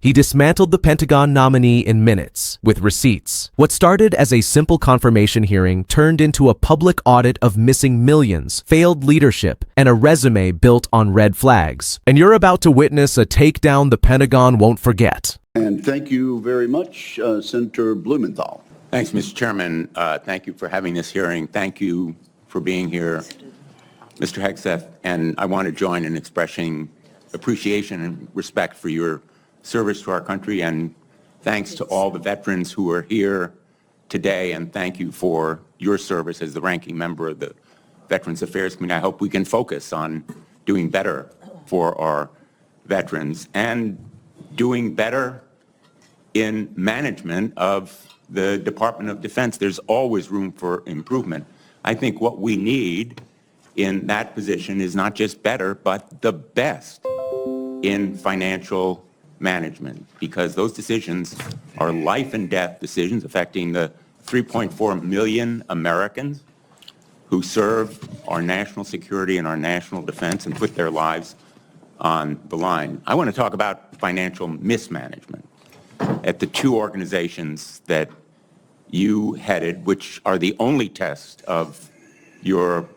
He dismantled the Pentagon nominee in minutes, with receipts. What started as a simple confirmation hearing turned into a public audit of missing millions, failed leadership, and a resume built on red flags. And you're about to witness a takedown the Pentagon won't forget. And thank you very much, Senator Blumenthal. Thanks, Mr. Chairman. Thank you for having this hearing. Thank you for being here, Mr. Hegseth. And I want to join in expressing appreciation and respect for your service to our country, and thanks to all the veterans who are here today, and thank you for your service as the ranking member of the Veterans Affairs Committee. I hope we can focus on doing better for our veterans and doing better in management of the Department of Defense. There's always room for improvement. I think what we need in that position is not just better, but the best in financial management, because those decisions are life and death decisions affecting the 3.4 million Americans who serve our national security and our national defense and put their lives on the line. I want to talk about financial mismanagement at the two organizations that you headed, which are the only test of your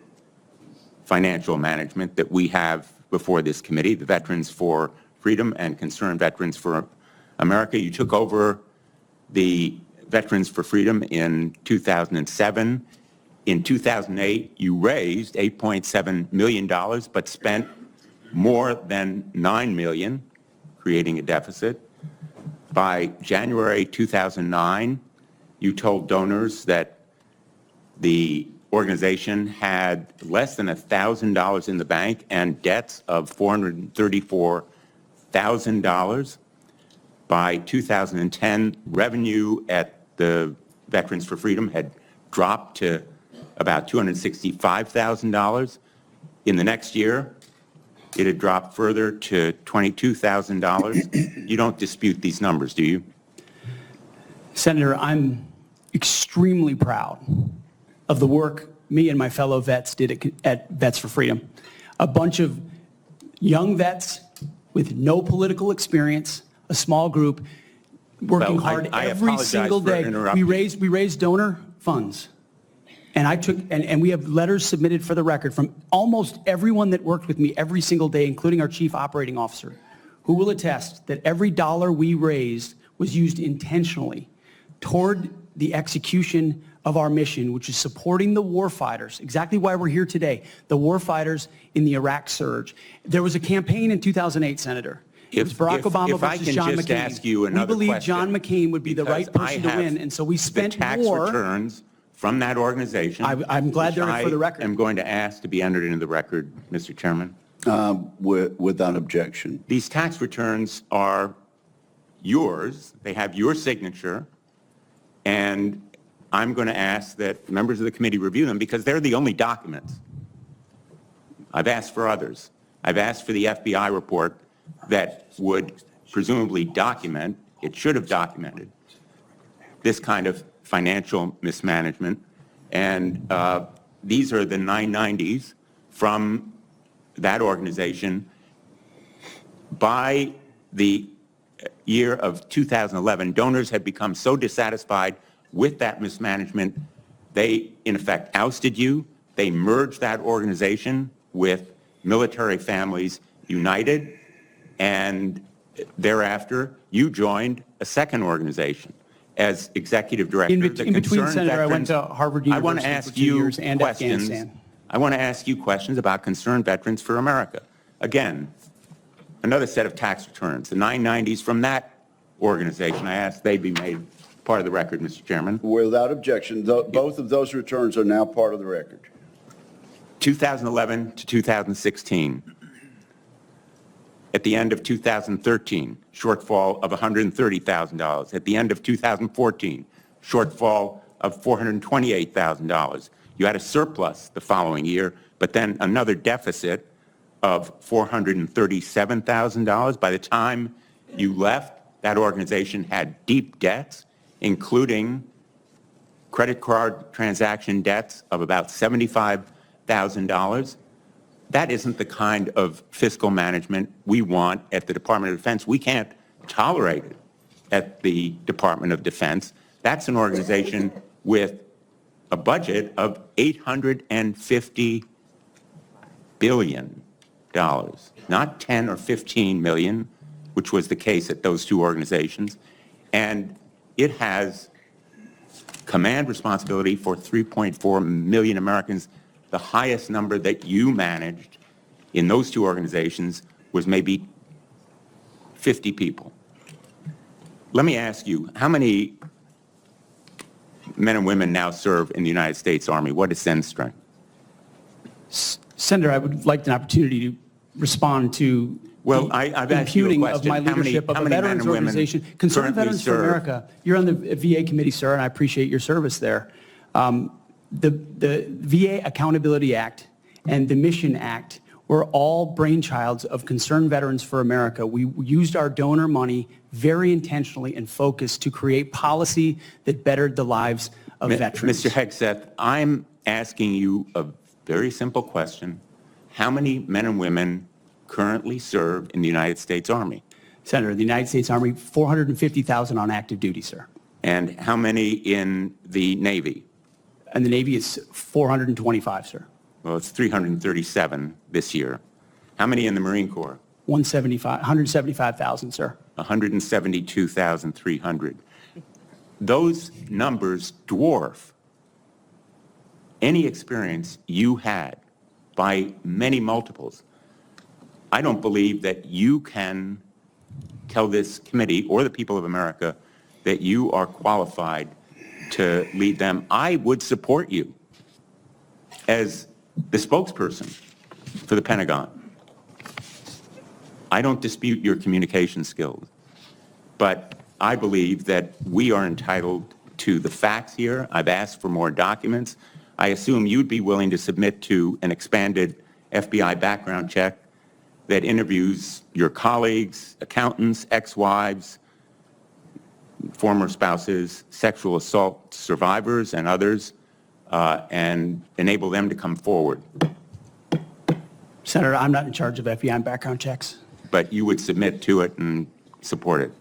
financial management that we have before this committee, the Veterans for Freedom and Concerned Veterans for America. You took over the Veterans for Freedom in 2007. In 2008, you raised $8.7 million, but spent more than $9 million, creating a deficit. By January 2009, you told donors that the organization had less than $1,000 in the bank and debts of $434,000. By 2010, revenue at the Veterans for Freedom had dropped to about $265,000. In the next year, it had dropped further to $22,000. You don't dispute these numbers, do you? Senator, I'm extremely proud of the work me and my fellow vets did at Vets for Freedom. A bunch of young vets with no political experience, a small group, working hard every single day. We raised donor funds. And we have letters submitted for the record from almost everyone that worked with me every single day, including our chief operating officer, who will attest that every dollar we raised was used intentionally toward the execution of our mission, which is supporting the warfighters, exactly why we're here today, the warfighters in the Iraq surge. There was a campaign in 2008, Senator. It was Barack Obama versus John McCain. Ask you another we believe question, John McCain would be the right person to win, and so we spent the tax more. Returns from that organization. I'm glad they're for the record. I'm going to ask to be entered into the record, Mr. Chairman. Without objection. These tax returns are yours. They have your signature, and I'm going to ask that members of the committee review them because they're the only documents. I've asked for others. I've asked for the FBI report that would presumably document, it should have documented, this kind of financial mismanagement. And these are the 990s from that organization. By the year of 2011, donors had become so dissatisfied with that mismanagement, they, in effect, ousted you. They merged that organization with Military Families United, and thereafter, you joined a second organization as executive director. In between, Senator, I went to Harvard University for 2 years and Afghanistan. I want to ask you questions about Concerned Veterans for America. Again, another set of tax returns, the 990s from that organization. I ask they be made part of the record, Mr. Chairman. Without objection, both of those returns are now part of the record. 2011 to 2016. At the end of 2013, shortfall of $130,000. At the end of 2014, shortfall of $428,000. You had a surplus the following year, but then another deficit of $437,000. By the time you left, that organization had deep debts, including credit card transaction debts of about $75,000. That isn't the kind of fiscal management we want at the Department of Defense. We can't tolerated at the Department of Defense. That's an organization with a budget of $850 billion, not 10 or 15 million, which was the case at those two organizations. And it has command responsibility for 3.4 million Americans. The highest number that you managed in those two organizations was maybe 50 people. Let me ask you, how many men and women now serve in the United States Army? What is Sen's strength? Senator, I would like an opportunity to respond to I've asked you a impugning question. of my leadership of a veterans organization. Concerned Veterans for America, you're on the VA committee, sir, and I appreciate your service there. The VA Accountability Act and the Mission Act were all brainchilds of Concerned Veterans for America. We used our donor money very intentionally and focused to create policy that bettered the lives of veterans. Mr. Hegseth, I'm asking you a very simple question. How many men and women currently serve in the United States Army? Senator, the United States Army, 450,000 on active duty, sir. And how many in the Navy? And the Navy is 425, sir. Well, it's 337 this year. How many in the Marine Corps? 175,000, sir. 172,300. Those numbers dwarf any experience you had by many multiples. I don't believe that you can tell this committee or the people of America that you are qualified to lead them. I would support you as the spokesperson for the Pentagon. I don't dispute your communication skills, but I believe that we are entitled to the facts here. I've asked for more documents. I assume you'd be willing to submit to an expanded FBI background check that interviews your colleagues, accountants, ex-wives, former spouses, sexual assault survivors, and others, and enable them to come forward. Senator, I'm not in charge of FBI background checks. But you would submit to it and support it.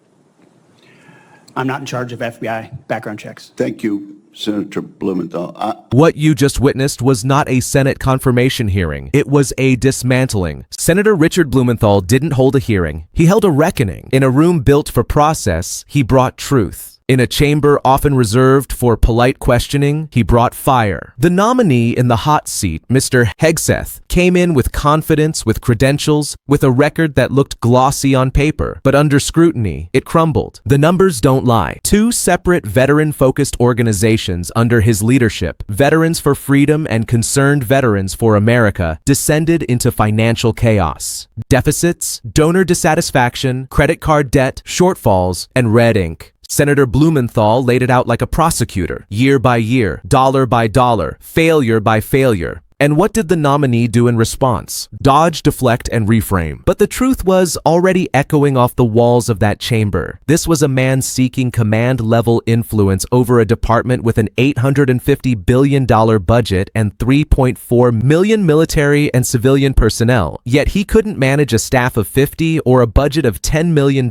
I'm not in charge of FBI background checks. Thank you, Senator Blumenthal. What you just witnessed was not a Senate confirmation hearing. It was a dismantling. Senator Richard Blumenthal didn't hold a hearing. He held a reckoning. In a room built for process, he brought truth. In a chamber often reserved for polite questioning, he brought fire. The nominee in the hot seat, Mr. Hegseth, came in with confidence, with credentials, with a record that looked glossy on paper. But under scrutiny, it crumbled. The numbers don't lie. Two separate veteran-focused organizations under his leadership, Veterans for Freedom and Concerned Veterans for America, descended into financial chaos. Deficits, donor dissatisfaction, credit card debt, shortfalls, and red ink. Senator Blumenthal laid it out like a prosecutor, year by year, dollar by dollar, failure by failure. And what did the nominee do in response? Dodge, deflect, and reframe. But the truth was already echoing off the walls of that chamber. This was a man seeking command-level influence over a department with an $850 billion budget and 3.4 million military and civilian personnel. Yet he couldn't manage a staff of 50 or a budget of $10 million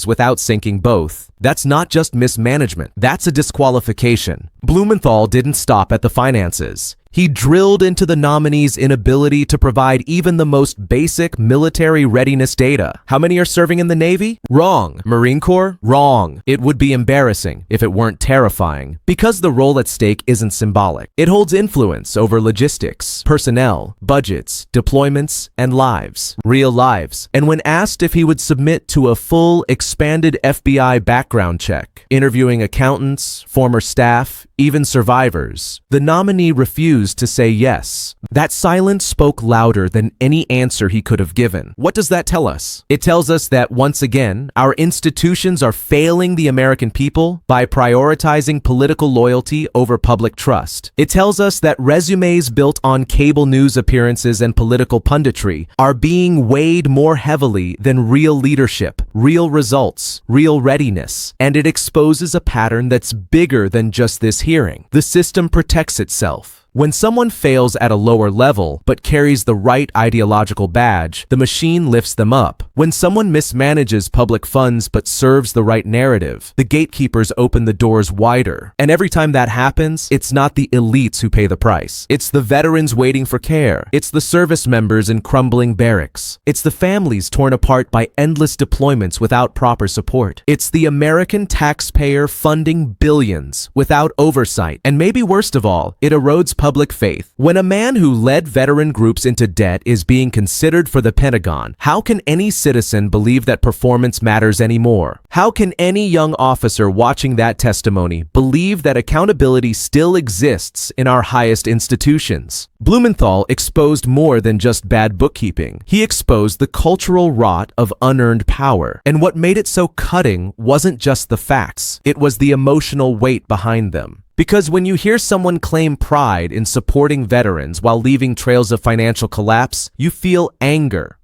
without sinking both. That's not just mismanagement. That's a disqualification. Blumenthal didn't stop at the finances. He drilled into the nominee's inability to provide even the most basic military readiness data. How many are serving in the Navy? Wrong. Marine Corps? Wrong. It would be embarrassing if it weren't terrifying. Because the role at stake isn't symbolic. It holds influence over logistics, personnel, budgets, deployments, and lives. Real lives. And when asked if he would submit to a full, expanded FBI background check, interviewing accountants, former staff, even survivors, the nominee refused to say yes. That silence spoke louder than any answer he could have given. What does that tell us? It tells us that, once again, our institutions are failing the American people by prioritizing political loyalty over public trust. It tells us that resumes built on cable news appearances and political punditry are being weighed more heavily than real leadership, real results, real readiness. And it exposes a pattern that's bigger than just this hearing. The system protects itself. When someone fails at a lower level but carries the right ideological badge, the machine lifts them up. When someone mismanages public funds but serves the right narrative, the gatekeepers open the doors wider. And every time that happens, it's not the elites who pay the price. It's the veterans waiting for care. It's the service members in crumbling barracks. It's the families torn apart by endless deployments without proper support. It's the American taxpayer funding billions without oversight. And maybe worst of all, it erodes public faith. When a man who led veteran groups into debt is being considered for the Pentagon, how can any citizen believe that performance matters anymore? How can any young officer watching that testimony believe that accountability still exists in our highest institutions? Blumenthal exposed more than just bad bookkeeping. He exposed the cultural rot of unearned power. And what made it so cutting wasn't just the facts, it was the emotional weight behind them. Because when you hear someone claim pride in supporting veterans while leaving trails of financial collapse, you feel anger.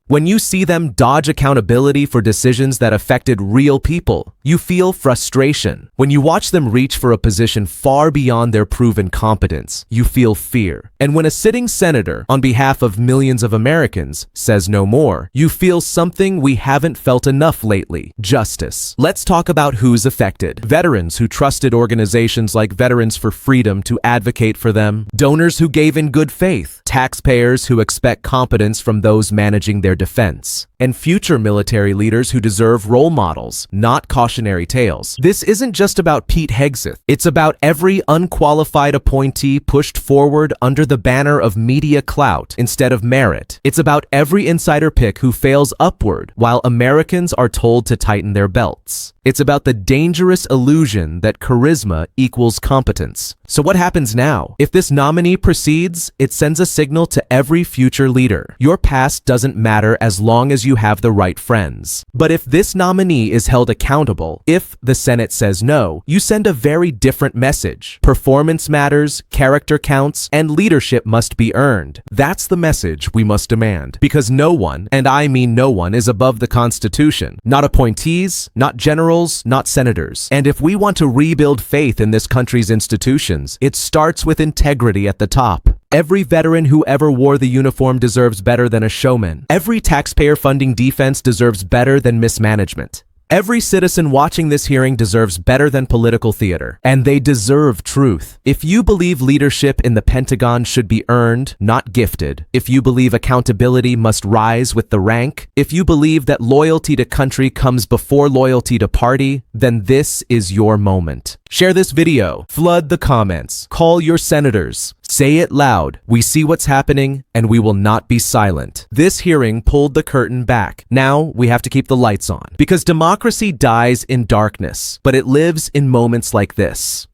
When you see them dodge accountability for decisions that affected real people, you feel frustration. When you watch them reach for a position far beyond their proven competence, you feel fear. And when a sitting senator, on behalf of millions of Americans, says no more, you feel something we haven't felt enough lately: justice. Let's talk about who's affected. Veterans who trusted organizations like Veterans for Freedom to advocate for them, donors who gave in good faith, taxpayers who expect competence from those managing their defense, and future military leaders who deserve role models, not cautionary tales. This isn't just about Pete Hegseth. It's about every unqualified appointee pushed forward under the banner of media clout instead of merit. It's about every insider pick who fails upward while Americans are told to tighten their belts. It's about the dangerous illusion that charisma equals competence. So what happens now? If this nominee proceeds, it sends a signal to every future leader. Your past doesn't matter as long as you have the right friends. But if this nominee is held accountable, if the Senate says no, you send a very different message. Performance matters, character counts, and leadership must be earned. That's the message we must demand. Because no one, and I mean no one, is above the Constitution. Not appointees, not generals, not senators. And if we want to rebuild faith in this country's institutions, it starts with integrity at the top. Every veteran who ever wore the uniform deserves better than a showman. Every taxpayer funding defense deserves better than mismanagement. Every citizen watching this hearing deserves better than political theater, and they deserve truth. If you believe leadership in the Pentagon should be earned, not gifted, if you believe accountability must rise with the rank, if you believe that loyalty to country comes before loyalty to party, then this is your moment. Share this video, flood the comments, call your senators, say it loud. We see what's happening and we will not be silent. This hearing pulled the curtain back. Now we have to keep the lights on because democracy dies in darkness, but it lives in moments like this.